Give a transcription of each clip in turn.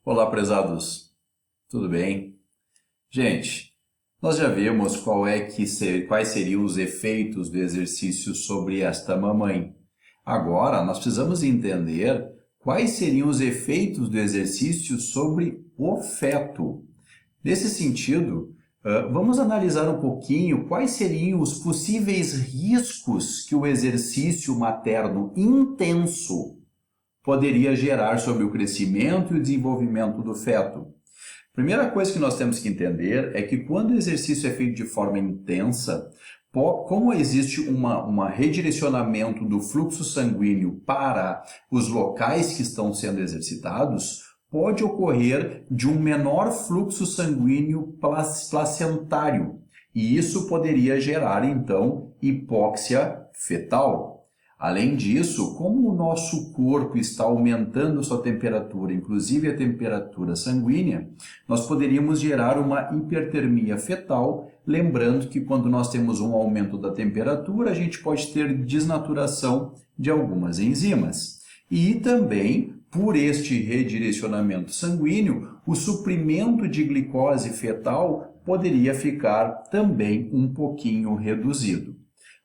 Olá, prezados. Tudo bem? Gente, nós já vimos quais seriam os efeitos do exercício sobre esta mamãe. Agora, nós precisamos entender quais seriam os efeitos do exercício sobre o feto. Nesse sentido, vamos analisar um pouquinho quais seriam os possíveis riscos que o exercício materno intenso poderia gerar sobre o crescimento e o desenvolvimento do feto. Primeira coisa que nós temos que entender é que quando o exercício é feito de forma intensa, como existe um redirecionamento do fluxo sanguíneo para os locais que estão sendo exercitados, pode ocorrer de um menor fluxo sanguíneo placentário, e isso poderia gerar, então, hipóxia fetal. Além disso, como o nosso corpo está aumentando sua temperatura, inclusive a temperatura sanguínea, nós poderíamos gerar uma hipertermia fetal, lembrando que quando nós temos um aumento da temperatura, a gente pode ter desnaturação de algumas enzimas. E também, por este redirecionamento sanguíneo, o suprimento de glicose fetal poderia ficar também um pouquinho reduzido.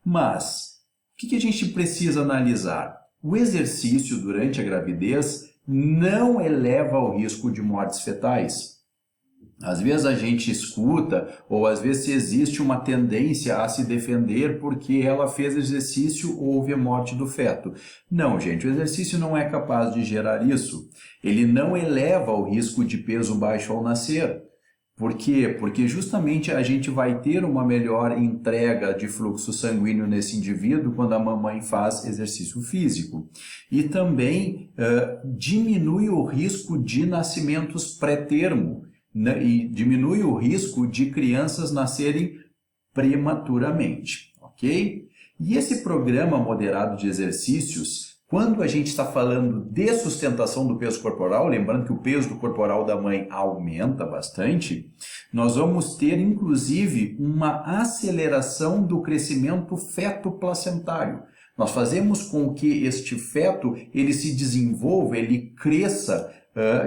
Mas o que a gente precisa analisar? O exercício durante a gravidez não eleva o risco de mortes fetais. Às vezes a gente escuta, ou às vezes existe uma tendência a se defender porque ela fez exercício, houve a morte do feto. Não, gente, o exercício não é capaz de gerar isso. Ele não eleva o risco de peso baixo ao nascer. Por quê? Porque justamente a gente vai ter uma melhor entrega de fluxo sanguíneo nesse indivíduo quando a mamãe faz exercício físico. E também diminui o risco de nascimentos pré-termo, né? E diminui o risco de crianças nascerem prematuramente, ok? E esse programa moderado de exercícios, quando a gente está falando de sustentação do peso corporal, lembrando que o peso do corporal da mãe aumenta bastante, nós vamos ter, inclusive, uma aceleração do crescimento feto-placentário. Nós fazemos com que este feto ele se desenvolva, ele cresça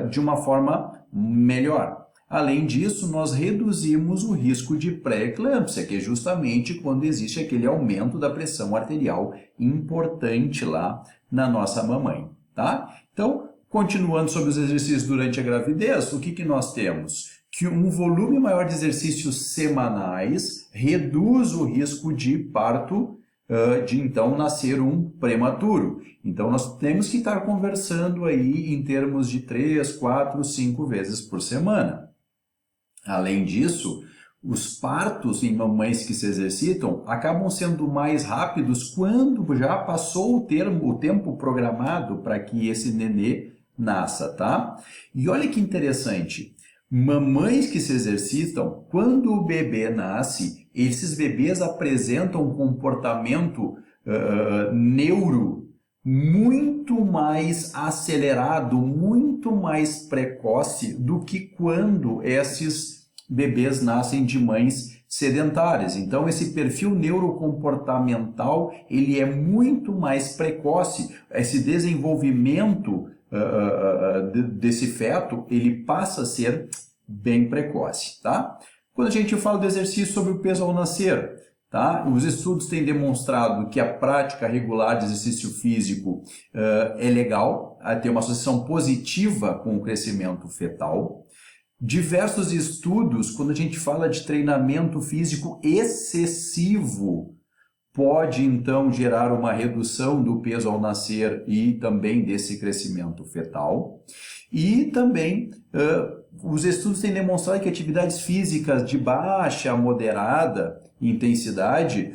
de uma forma melhor. Além disso, nós reduzimos o risco de pré-eclâmpsia, que é justamente quando existe aquele aumento da pressão arterial importante lá na nossa mamãe, tá? Então, continuando sobre os exercícios durante a gravidez, o que nós temos? Que um volume maior de exercícios semanais reduz o risco de parto, de então nascer um prematuro. Então, nós temos que estar conversando aí em termos de 3, 4, 5 vezes por semana. Além disso, os partos em mamães que se exercitam acabam sendo mais rápidos quando já passou o tempo programado para que esse nenê nasça, tá? E olha que interessante, mamães que se exercitam, quando o bebê nasce, esses bebês apresentam um comportamento neuro muito mais acelerado, muito mais precoce do que quando esses bebês nascem de mães sedentárias. Então, esse perfil neurocomportamental ele é muito mais precoce. Esse desenvolvimento desse feto ele passa a ser bem precoce, tá? Quando a gente fala do exercício sobre o peso ao nascer, tá? Os estudos têm demonstrado que a prática regular de exercício físico é legal, tem uma associação positiva com o crescimento fetal. Diversos estudos, quando a gente fala de treinamento físico excessivo, pode então gerar uma redução do peso ao nascer e também desse crescimento fetal. E também os estudos têm demonstrado que atividades físicas de baixa a moderada intensidade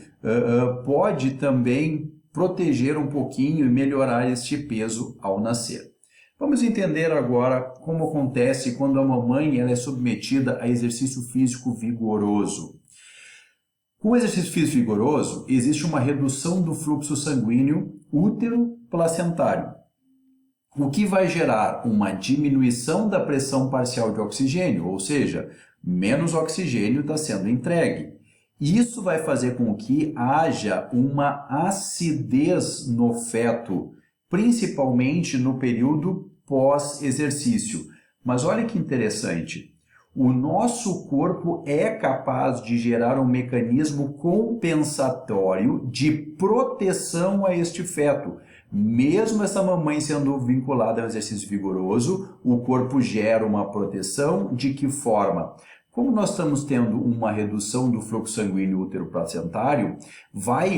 pode também proteger um pouquinho e melhorar este peso ao nascer. Vamos entender agora como acontece quando a mamãe ela é submetida a exercício físico vigoroso. Com o exercício físico vigoroso, existe uma redução do fluxo sanguíneo útero-placentário, o que vai gerar uma diminuição da pressão parcial de oxigênio, ou seja, menos oxigênio está sendo entregue. Isso vai fazer com que haja uma acidez no feto, principalmente no período pós-exercício. Mas olha que interessante. O nosso corpo é capaz de gerar um mecanismo compensatório de proteção a este feto. Mesmo essa mamãe sendo vinculada ao exercício vigoroso, o corpo gera uma proteção. De que forma? Como nós estamos tendo uma redução do fluxo sanguíneo útero-placentário,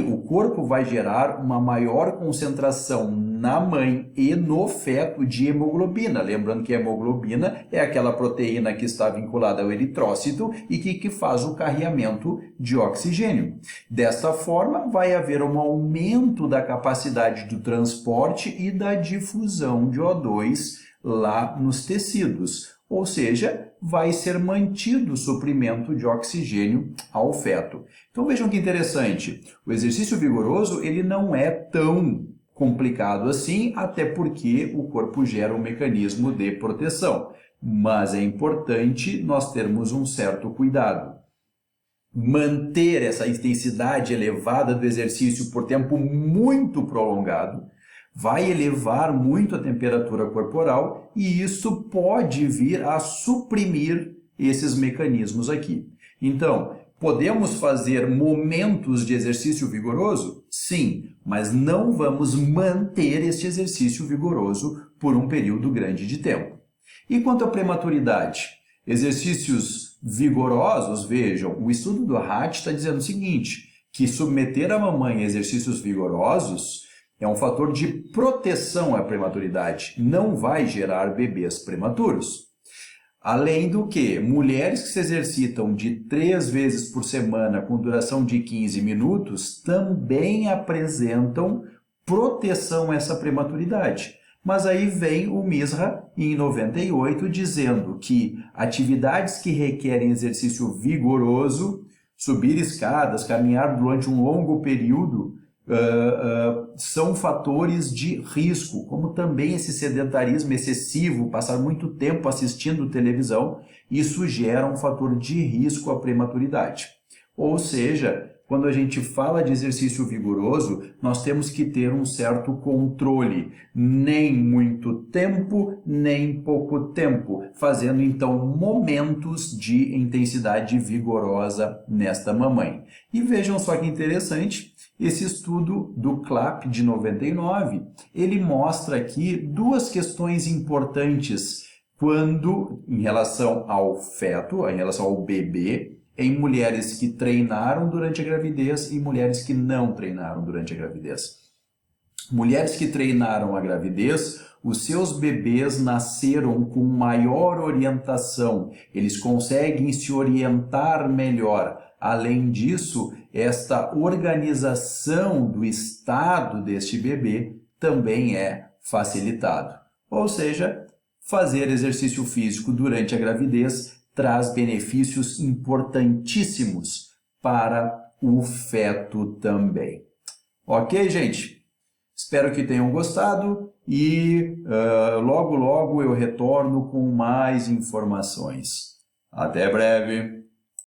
o corpo vai gerar uma maior concentração na mãe e no feto de hemoglobina. Lembrando que a hemoglobina é aquela proteína que está vinculada ao eritrócito e que faz o carreamento de oxigênio. Desta forma, vai haver um aumento da capacidade do transporte e da difusão de O2 lá nos tecidos. Ou seja, vai ser mantido o suprimento de oxigênio ao feto. Então vejam que interessante, o exercício vigoroso ele não é tão complicado assim, até porque o corpo gera um mecanismo de proteção. Mas é importante nós termos um certo cuidado. Manter essa intensidade elevada do exercício por tempo muito prolongado vai elevar muito a temperatura corporal e isso pode vir a suprimir esses mecanismos aqui. Então, podemos fazer momentos de exercício vigoroso? Sim, mas não vamos manter este exercício vigoroso por um período grande de tempo. E quanto à prematuridade? Exercícios vigorosos, vejam, o estudo do Hatt está dizendo o seguinte, que submeter a mamãe a exercícios vigorosos é um fator de proteção à prematuridade, não vai gerar bebês prematuros. Além do que, mulheres que se exercitam de 3 vezes por semana com duração de 15 minutos também apresentam proteção a essa prematuridade. Mas aí vem o Misra, em 98, dizendo que atividades que requerem exercício vigoroso, subir escadas, caminhar durante um longo período, são fatores de risco, como também esse sedentarismo excessivo, passar muito tempo assistindo televisão, isso gera um fator de risco à prematuridade. Ou seja, quando a gente fala de exercício vigoroso, nós temos que ter um certo controle, nem muito tempo, nem pouco tempo, fazendo então momentos de intensidade vigorosa nesta mamãe. E vejam só que interessante, esse estudo do CLAP de 99, ele mostra aqui 2 questões importantes em relação ao feto, em relação ao bebê, em mulheres que treinaram durante a gravidez e mulheres que não treinaram durante a gravidez. Mulheres que treinaram a gravidez, os seus bebês nasceram com maior orientação, eles conseguem se orientar melhor. Além disso, esta organização do estado deste bebê também é facilitado. Ou seja, fazer exercício físico durante a gravidez traz benefícios importantíssimos para o feto também. Ok, gente? Espero que tenham gostado e logo eu retorno com mais informações. Até breve!